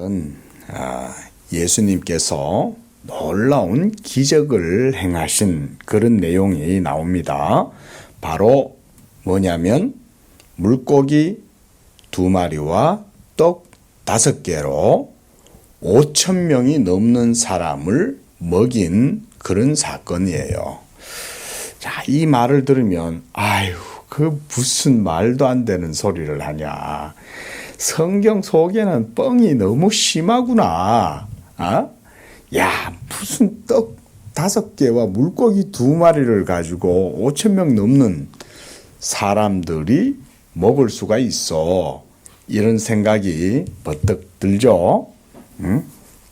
말은 예수님께서 놀라운 기적을 행하신 그런 내용이 나옵니다. 바로 뭐냐면 물고기 2마리와 떡 5개로 5,000명이 넘는 사람을 먹인 그런 사건이에요. 자, 이 말을 들으면 아유, 그 무슨 말도 안 되는 소리를 하냐. 성경 속에는 뻥이 너무 심하구나. 야, 무슨 떡 5개와 물고기 2마리를 가지고 5,000명 넘는 사람들이 먹을 수가 있어. 이런 생각이 버뜩 들죠.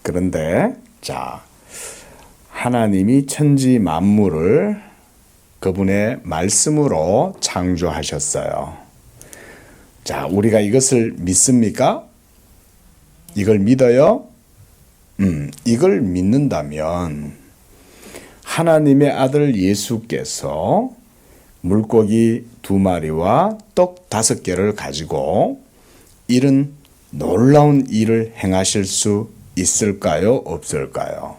그런데 자, 하나님이 천지 만물을 그분의 말씀으로 창조하셨어요. 자, 우리가 이것을 믿습니까? 이걸 믿어요? 이걸 믿는다면 하나님의 아들 예수께서 물고기 2마리와 떡 5개를 가지고 이런 놀라운 일을 행하실 수 있을까요? 없을까요?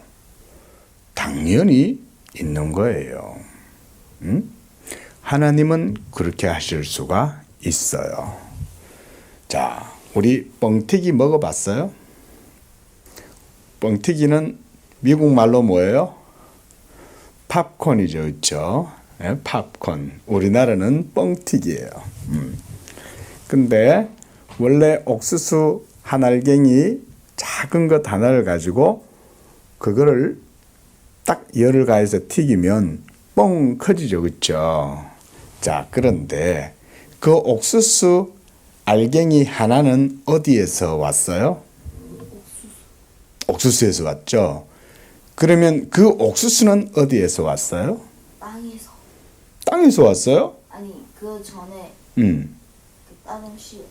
당연히 있는 거예요. 하나님은 그렇게 하실 수가 있어요. 자, 우리 뻥튀기 먹어봤어요? 뻥튀기는 미국 말로 뭐예요? 팝콘이죠, 그렇죠? 네, 팝콘. 우리나라는 뻥튀기예요. 근데 원래 옥수수 한 알갱이 작은 것 하나를 가지고 그거를 딱 열을 가해서 튀기면 뻥 커지죠, 그렇죠? 자, 그런데 그 옥수수 알갱이 하나는 어디에서 왔어요? 옥수수에서 왔죠. 그러면 그 옥수수는 어디에서 왔어요? 땅에서. 땅에서 왔어요? 아니, 그 전에 그 다른 씨.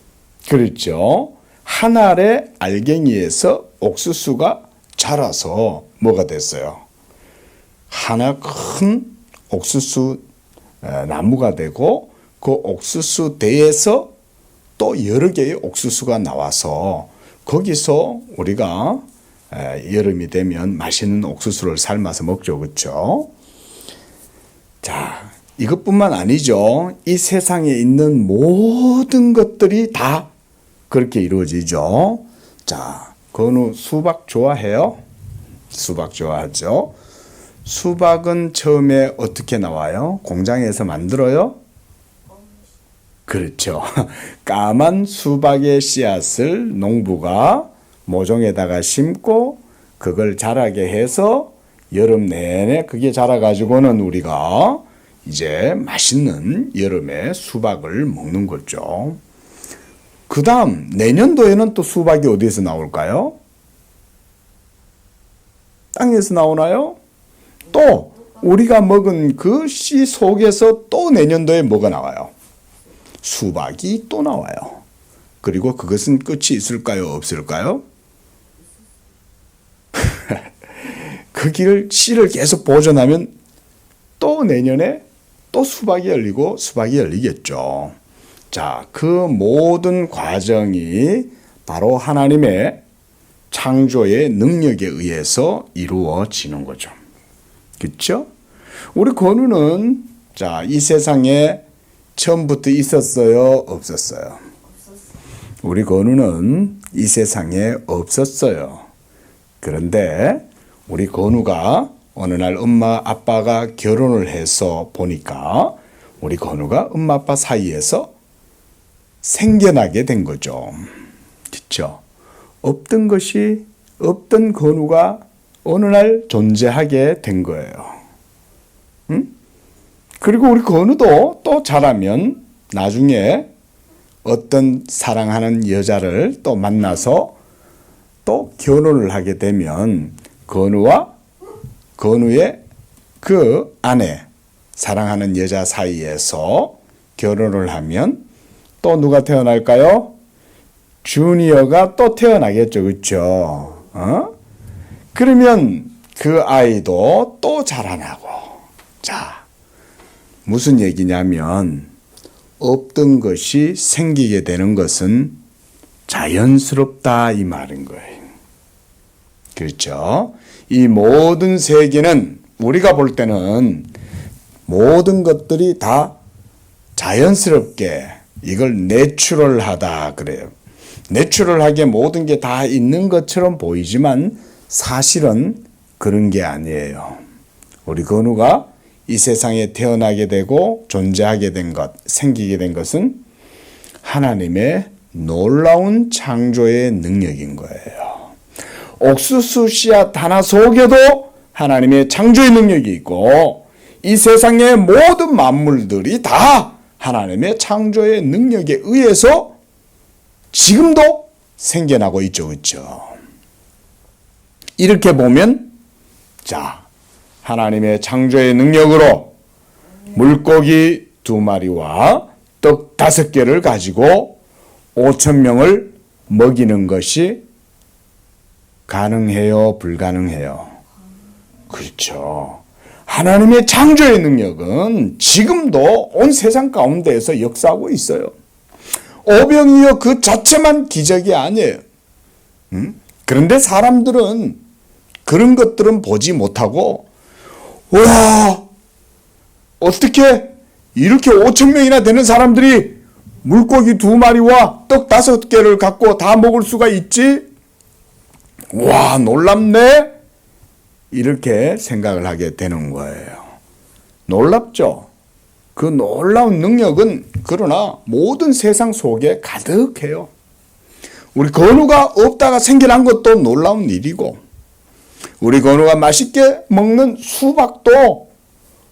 그렇죠. 한 알의 알갱이에서 옥수수가 자라서 뭐가 됐어요? 하나 큰 옥수수 나무가 되고 그 옥수수 대에서 또 여러 개의 옥수수가 나와서 거기서 우리가 여름이 되면 맛있는 옥수수를 삶아서 먹죠, 그렇죠? 자, 이것뿐만 아니죠. 이 세상에 있는 모든 것들이 다 그렇게 이루어지죠. 자, 건우 수박 좋아해요? 수박 좋아하죠. 수박은 처음에 어떻게 나와요? 공장에서 만들어요? 그렇죠. 까만 수박의 씨앗을 농부가 모종에다가 심고 그걸 자라게 해서 여름 내내 그게 자라가지고는 우리가 이제 맛있는 여름에 수박을 먹는 거죠. 그 다음 내년도에는 또 수박이 어디에서 나올까요? 땅에서 나오나요? 또 우리가 먹은 그 씨 속에서 또 내년도에 뭐가 나와요? 수박이 또 나와요. 그리고 그것은 끝이 있을까요? 없을까요? 그 길을 씨를 계속 보존하면 또 내년에 또 수박이 열리고 수박이 열리겠죠. 자, 그 모든 과정이 바로 하나님의 창조의 능력에 의해서 이루어지는 거죠. 그렇죠? 우리 건우는 자, 이 세상에 처음부터 있었어요? 없었어요? 우리 건우는 이 세상에 없었어요. 그런데 우리 건우가 어느 날 엄마 아빠가 결혼을 해서 보니까 우리 건우가 엄마 아빠 사이에서 생겨나게 된 거죠. 그렇죠? 없던 것이 없던 건우가 어느 날 존재하게 된 거예요. 그리고 우리 건우도 또 자라면 나중에 어떤 사랑하는 여자를 또 만나서 또 결혼을 하게 되면 건우와 건우의 그 아내, 사랑하는 여자 사이에서 결혼을 하면 또 누가 태어날까요? 주니어가 또 태어나겠죠, 그렇죠? 그러면 그 아이도 또 자라나고. 자, 무슨 얘기냐면 없던 것이 생기게 되는 것은 자연스럽다 이 말인 거예요. 그렇죠? 이 모든 세계는 우리가 볼 때는 모든 것들이 다 자연스럽게 이걸 내추럴하다 그래요. 내추럴하게 모든 게 다 있는 것처럼 보이지만 사실은 그런 게 아니에요. 우리 건우가 이 세상에 태어나게 되고 존재하게 된 것, 생기게 된 것은 하나님의 놀라운 창조의 능력인 거예요. 옥수수 씨앗 하나 속에도 하나님의 창조의 능력이 있고 이 세상의 모든 만물들이 다 하나님의 창조의 능력에 의해서 지금도 생겨나고 있죠. 그렇죠? 이렇게 보면 자, 하나님의 창조의 능력으로 물고기 2마리와 떡 5개를 가지고 5,000명을 먹이는 것이 가능해요? 불가능해요? 그렇죠. 하나님의 창조의 능력은 지금도 온 세상 가운데에서 역사하고 있어요. 오병이어 그 자체만 기적이 아니에요. 그런데 사람들은 그런 것들은 보지 못하고 와 어떻게 이렇게 5,000명이나 되는 사람들이 물고기 2마리와 떡 5개를 갖고 다 먹을 수가 있지? 와 놀랍네? 이렇게 생각을 하게 되는 거예요. 놀랍죠? 그 놀라운 능력은 그러나 모든 세상 속에 가득해요. 우리 건우가 없다가 생겨난 것도 놀라운 일이고 우리 건우가 맛있게 먹는 수박도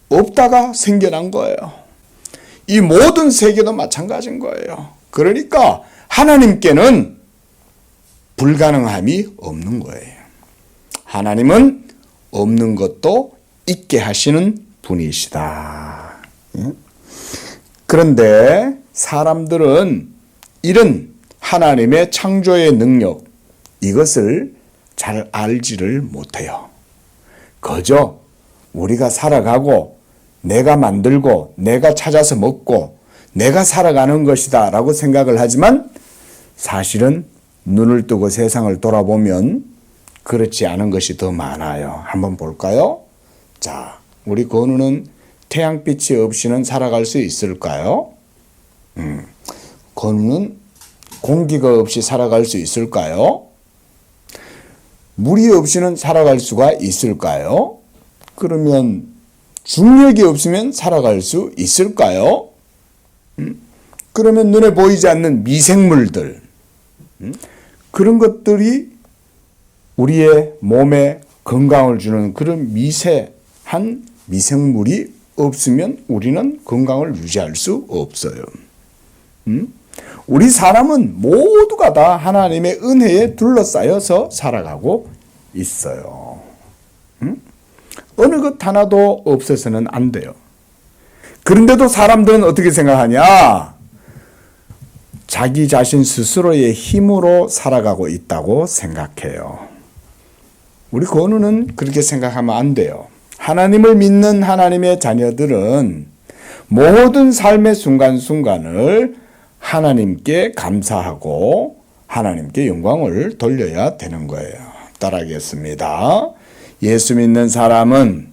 없다가 생겨난 거예요. 이 모든 세계도 마찬가지인 거예요. 그러니까 하나님께는 불가능함이 없는 거예요. 하나님은 없는 것도 있게 하시는 분이시다. 그런데 사람들은 이런 하나님의 창조의 능력 이것을 잘 알지를 못해요. 그저 우리가 살아가고 내가 만들고 내가 찾아서 먹고 내가 살아가는 것이다 라고 생각을 하지만 사실은 눈을 뜨고 세상을 돌아보면 그렇지 않은 것이 더 많아요. 한번 볼까요? 자, 우리 건우는 태양빛이 없이는 살아갈 수 있을까요? 건우는 공기가 없이 살아갈 수 있을까요? 물이 없이는 살아갈 수가 있을까요? 그러면 중력이 없으면 살아갈 수 있을까요? 그러면 눈에 보이지 않는 미생물들, 그런 것들이 우리의 몸에 건강을 주는 그런 미세한 미생물이 없으면 우리는 건강을 유지할 수 없어요. 우리 사람은 모두가 다 하나님의 은혜에 둘러싸여서 살아가고 있어요. 어느 것 하나도 없어서는 안 돼요. 그런데도 사람들은 어떻게 생각하냐? 자기 자신 스스로의 힘으로 살아가고 있다고 생각해요. 우리 건우는 그렇게 생각하면 안 돼요. 하나님을 믿는 하나님의 자녀들은 모든 삶의 순간순간을 하나님께 감사하고 하나님께 영광을 돌려야 되는 거예요. 따라하겠습니다. 예수 믿는 사람은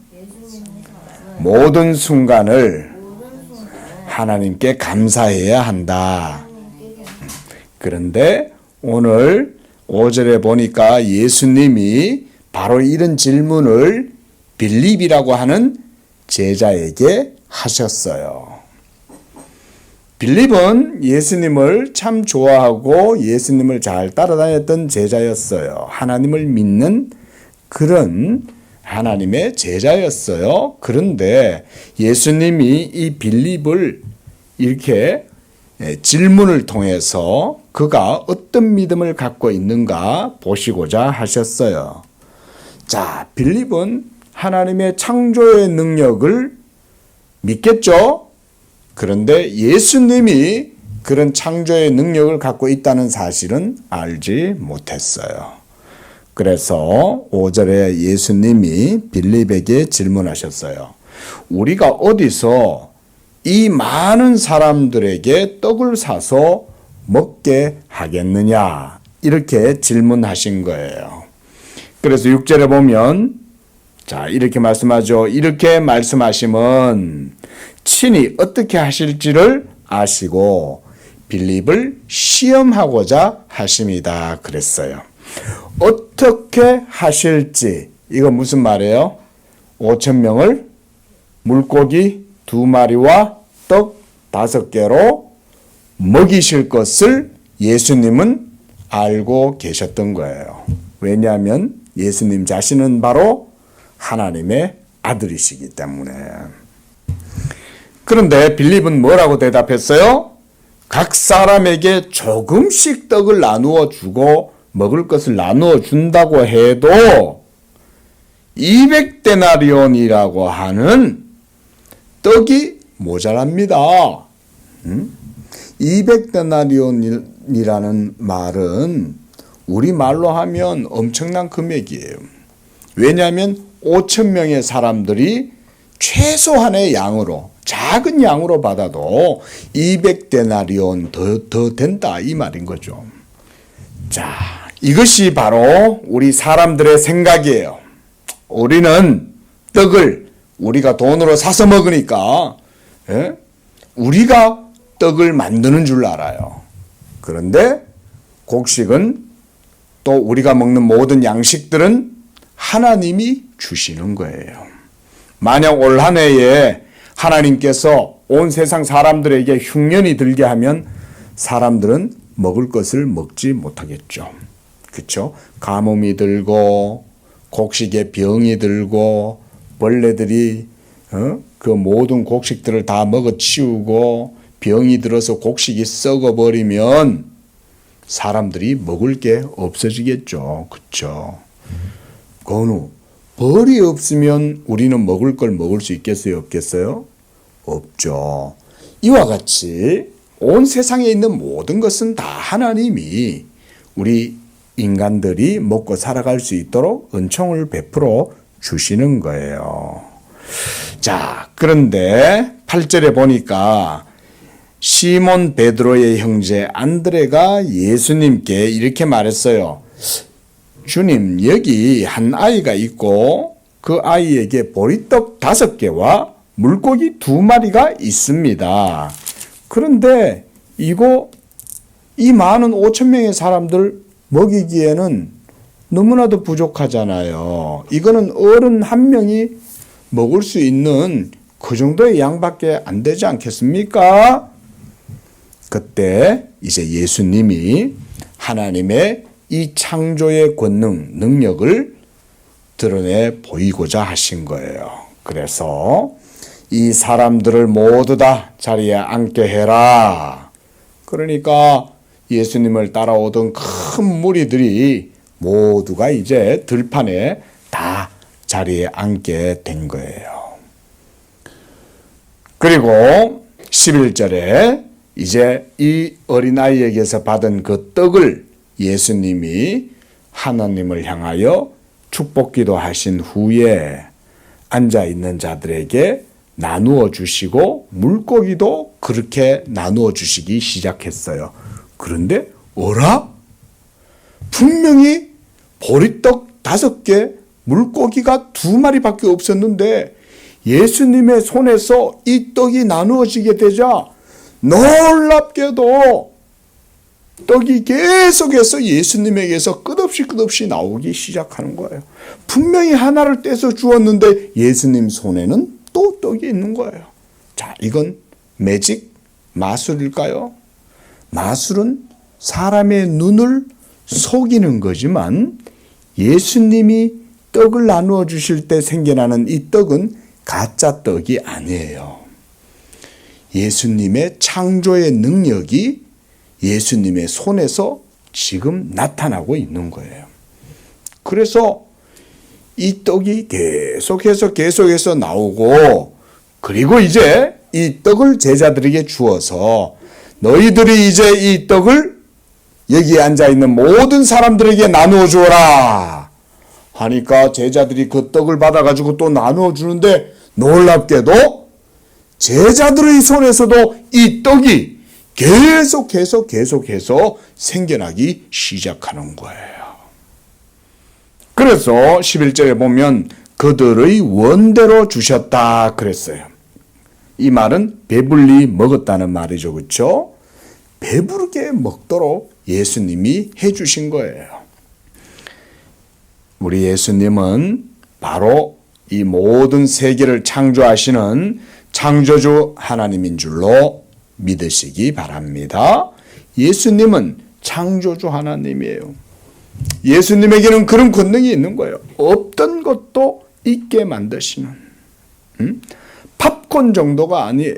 모든 순간을 하나님께 감사해야 한다. 그런데 오늘 5절에 보니까 예수님이 바로 이런 질문을 빌립이라고 하는 제자에게 하셨어요. 빌립은 예수님을 참 좋아하고 예수님을 잘 따라다녔던 제자였어요. 하나님을 믿는 그런 하나님의 제자였어요. 그런데 예수님이 이 빌립을 이렇게 질문을 통해서 그가 어떤 믿음을 갖고 있는가 보시고자 하셨어요. 자, 빌립은 하나님의 창조의 능력을 믿겠죠? 그런데 예수님이 그런 창조의 능력을 갖고 있다는 사실은 알지 못했어요. 그래서 5절에 예수님이 빌립에게 질문하셨어요. 우리가 어디서 이 많은 사람들에게 떡을 사서 먹게 하겠느냐? 이렇게 질문하신 거예요. 그래서 6절에 보면 자, 이렇게 말씀하죠. 이렇게 말씀하심은 친히 어떻게 하실지를 아시고 빌립을 시험하고자 하심이다 그랬어요. 어떻게 하실지, 이거 무슨 말이에요? 5,000명을 물고기 2마리와 떡 5개로 먹이실 것을 예수님은 알고 계셨던 거예요. 왜냐하면 예수님 자신은 바로 하나님의 아들이시기 때문에. 그런데 빌립은 뭐라고 대답했어요? 각 사람에게 조금씩 떡을 나누어 주고 먹을 것을 나누어 준다고 해도 200데나리온이라고 하는 떡이 모자랍니다. 200데나리온이라는 말은 우리말로 하면 엄청난 금액이에요. 왜냐하면 5,000명의 사람들이 최소한의 양으로, 작은 양으로 받아도 200데나리온 더 된다 이 말인 거죠. 자, 이것이 바로 우리 사람들의 생각이에요. 우리는 떡을 우리가 돈으로 사서 먹으니까 우리가 떡을 만드는 줄 알아요. 그런데 곡식은 또 우리가 먹는 모든 양식들은 하나님이 주시는 거예요. 만약 올 한 해에 하나님께서 온 세상 사람들에게 흉년이 들게 하면 사람들은 먹을 것을 먹지 못하겠죠. 그렇죠? 가뭄이 들고 곡식에 병이 들고 벌레들이 그 모든 곡식들을 다 먹어치우고 병이 들어서 곡식이 썩어버리면 사람들이 먹을 게 없어지겠죠. 그렇죠? 건우, 벌이 없으면 우리는 먹을 걸 먹을 수 있겠어요? 없겠어요? 없죠. 이와 같이 온 세상에 있는 모든 것은 다 하나님이 우리 인간들이 먹고 살아갈 수 있도록 은총을 베풀어 주시는 거예요. 자, 그런데 8절에 보니까 시몬 베드로의 형제 안드레가 예수님께 이렇게 말했어요. 주님, 여기 한 아이가 있고 그 아이에게 보리떡 5개와 물고기 2마리가 있습니다. 그런데 이 많은 5,000명의 사람들 먹이기에는 너무나도 부족하잖아요. 이거는 어른 한 명이 먹을 수 있는 그 정도의 양밖에 안 되지 않겠습니까? 그때 이제 예수님이 하나님의 이 창조의 권능, 능력을 드러내 보이고자 하신 거예요. 그래서 이 사람들을 모두 다 자리에 앉게 해라. 그러니까 예수님을 따라오던 큰 무리들이 모두가 이제 들판에 다 자리에 앉게 된 거예요. 그리고 11절에 이제 이 어린아이에게서 받은 그 떡을 예수님이 하나님을 향하여 축복기도 하신 후에 앉아있는 자들에게 나누어 주시고 물고기도 그렇게 나누어 주시기 시작했어요. 그런데 어라? 분명히 보리떡 5개, 물고기가 2마리밖에 없었는데 예수님의 손에서 이 떡이 나누어지게 되자 놀랍게도 떡이 계속해서 예수님에게서 끝없이 나오기 시작하는 거예요. 분명히 하나를 떼서 주었는데 예수님 손에는 또 떡이 있는 거예요. 자, 이건 매직, 마술일까요? 마술은 사람의 눈을 속이는 거지만 예수님이 떡을 나누어 주실 때 생겨나는 이 떡은 가짜 떡이 아니에요. 예수님의 창조의 능력이 예수님의 손에서 지금 나타나고 있는 거예요. 그래서 이 떡이 계속해서 나오고, 그리고 이제 이 떡을 제자들에게 주어서 너희들이 이제 이 떡을 여기 앉아있는 모든 사람들에게 나누어 주어라 하니까 제자들이 그 떡을 받아가지고 또 나누어 주는데 놀랍게도 제자들의 손에서도 이 떡이 계속해서 생겨나기 시작하는 거예요. 그래서 11절에 보면 그들의 원대로 주셨다 그랬어요. 이 말은 배불리 먹었다는 말이죠. 그렇죠? 배부르게 먹도록 예수님이 해주신 거예요. 우리 예수님은 바로 이 모든 세계를 창조하시는 창조주 하나님인 줄로 믿으시기 바랍니다. 예수님은 창조주 하나님이에요. 예수님에게는 그런 권능이 있는 거예요. 없던 것도 있게 만드시는. 팝콘 정도가 아니에요.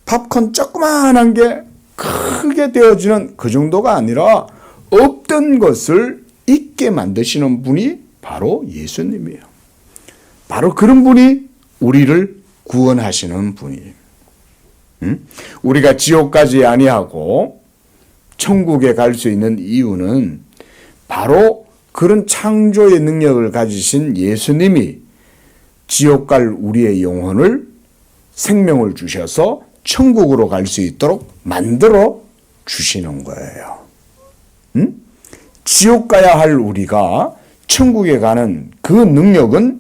팝콘 조그만한 게 크게 되어지는 그 정도가 아니라 없던 것을 있게 만드시는 분이 바로 예수님이에요. 바로 그런 분이 우리를 구원하시는 분이에요. 우리가 지옥까지 아니하고 천국에 갈 수 있는 이유는 바로 그런 창조의 능력을 가지신 예수님이 지옥 갈 우리의 영혼을 생명을 주셔서 천국으로 갈 수 있도록 만들어 주시는 거예요. 지옥 가야 할 우리가 천국에 가는 그 능력은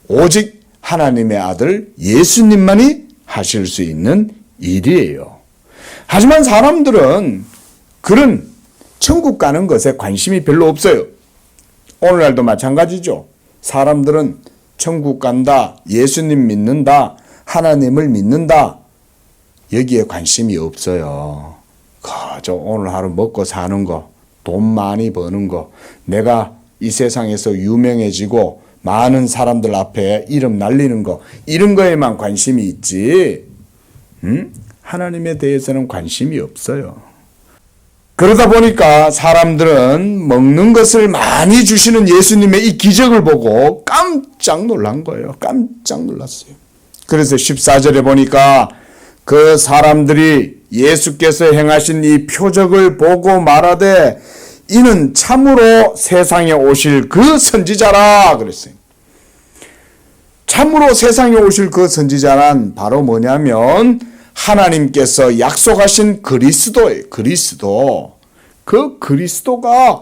오직 하나님의 아들 예수님만이 하실 수 있는 일이에요. 하지만 사람들은 그런 천국 가는 것에 관심이 별로 없어요. 오늘날도 마찬가지죠. 사람들은 천국 간다, 예수님 믿는다, 하나님을 믿는다, 여기에 관심이 없어요. 그저 오늘 하루 먹고 사는 거, 돈 많이 버는 거, 내가 이 세상에서 유명해지고 많은 사람들 앞에 이름 날리는 거, 이런 거에만 관심이 있지 하나님에 대해서는 관심이 없어요. 그러다 보니까 사람들은 먹는 것을 많이 주시는 예수님의 이 기적을 보고 깜짝 놀란 거예요. 깜짝 놀랐어요. 그래서 14절에 보니까 그 사람들이 예수께서 행하신 이 표적을 보고 말하되 이는 참으로 세상에 오실 그 선지자라 그랬어요. 참으로 세상에 오실 그 선지자란 바로 뭐냐면 하나님께서 약속하신 그리스도예요. 그리스도. 그 그리스도가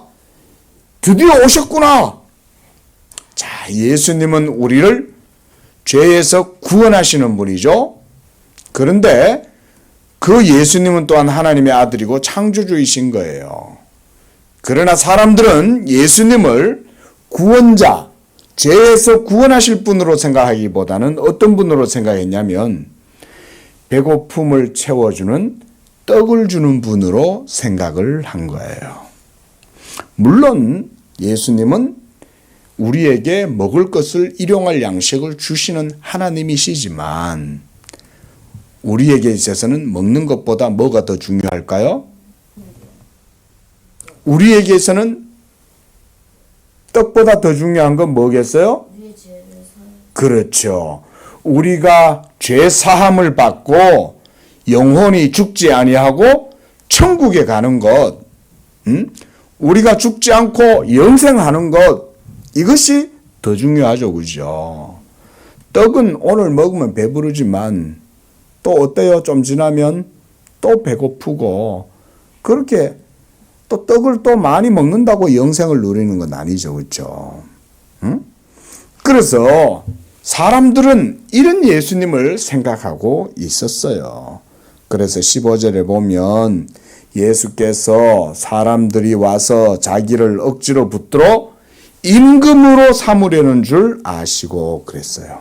드디어 오셨구나. 자, 예수님은 우리를 죄에서 구원하시는 분이죠. 그런데 그 예수님은 또한 하나님의 아들이고 창조주이신 거예요. 그러나 사람들은 예수님을 구원자, 죄에서 구원하실 분으로 생각하기보다는 어떤 분으로 생각했냐면 배고픔을 채워주는 떡을 주는 분으로 생각을 한 거예요. 물론 예수님은 우리에게 먹을 것을 일용할 양식을 주시는 하나님이시지만 우리에게 있어서는 먹는 것보다 뭐가 더 중요할까요? 우리에게서는 떡보다 더 중요한 건 뭐겠어요? 그렇죠. 우리가 죄 사함을 받고 영혼이 죽지 아니하고 천국에 가는 것, 우리가 죽지 않고 영생하는 것, 이것이 더 중요하죠. 그죠? 떡은 오늘 먹으면 배부르지만 또 어때요? 좀 지나면 또 배고프고 그렇게 또 떡을 또 많이 먹는다고 영생을 누리는 건 아니죠. 그렇죠? 그래서 사람들은 이런 예수님을 생각하고 있었어요. 그래서 15절에 보면 예수께서 사람들이 와서 자기를 억지로 붙들어 임금으로 삼으려는 줄 아시고 그랬어요.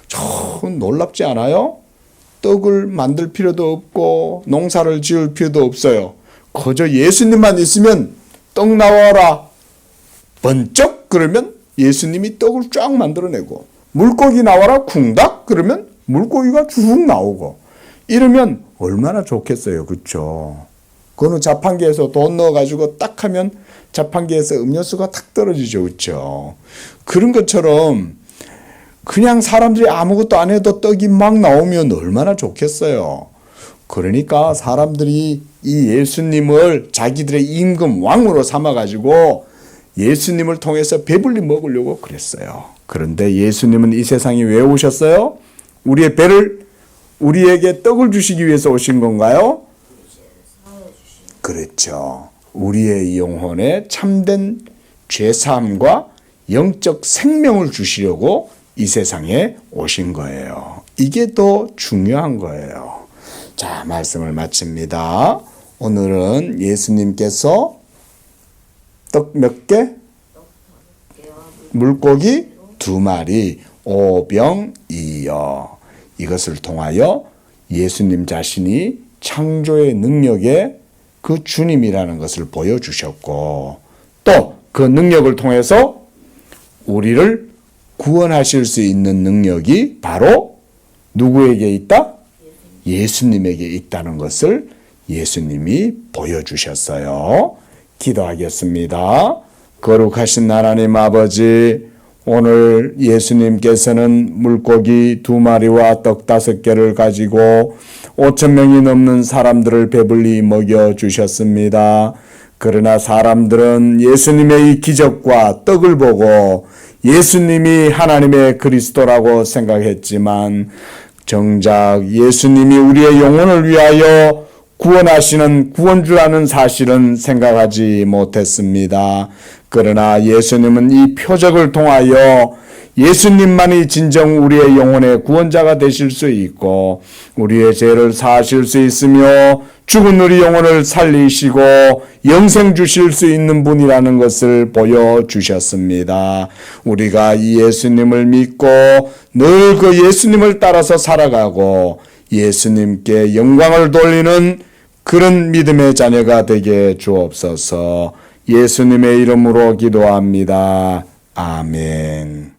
참 놀랍지 않아요? 떡을 만들 필요도 없고 농사를 지을 필요도 없어요. 그저 예수님만 있으면 떡 나와라. 번쩍 그러면 예수님이 떡을 쫙 만들어내고 물고기 나와라 쿵닥 그러면 물고기가 쭉 나오고 이러면 얼마나 좋겠어요. 그렇죠? 그거는 자판기에서 돈 넣어가지고 딱 하면 자판기에서 음료수가 탁 떨어지죠. 그렇죠? 그런 것처럼 그냥 사람들이 아무것도 안 해도 떡이 막 나오면 얼마나 좋겠어요. 그러니까 사람들이 이 예수님을 자기들의 임금 왕으로 삼아가지고 예수님을 통해서 배불리 먹으려고 그랬어요. 그런데 예수님은 이 세상에 왜 오셨어요? 우리의 배를, 우리에게 떡을 주시기 위해서 오신 건가요? 그렇죠. 우리의 영혼에 참된 죄사함과 영적 생명을 주시려고 이 세상에 오신 거예요. 이게 더 중요한 거예요. 자, 말씀을 마칩니다. 오늘은 예수님께서 떡 몇 개? 물고기 2마리, 오병이어. 이것을 통하여 예수님 자신이 창조의 능력의 그 주님이라는 것을 보여주셨고, 또 그 능력을 통해서 우리를 구원하실 수 있는 능력이 바로 누구에게 있다? 예수님에게 있다는 것을 예수님이 보여주셨어요. 기도하겠습니다. 거룩하신 하나님 아버지, 오늘 예수님께서는 물고기 2마리와 떡 5개를 가지고 5,000명이 넘는 사람들을 배불리 먹여주셨습니다. 그러나 사람들은 예수님의 이 기적과 떡을 보고 예수님이 하나님의 그리스도라고 생각했지만 정작 예수님이 우리의 영혼을 위하여 구원하시는 구원주라는 사실은 생각하지 못했습니다. 그러나 예수님은 이 표적을 통하여 예수님만이 진정 우리의 영혼의 구원자가 되실 수 있고 우리의 죄를 사하실 수 있으며 죽은 우리 영혼을 살리시고 영생 주실 수 있는 분이라는 것을 보여주셨습니다. 우리가 이 예수님을 믿고 늘 그 예수님을 따라서 살아가고 예수님께 영광을 돌리는 그런 믿음의 자녀가 되게 주옵소서. 예수님의 이름으로 기도합니다. 아멘.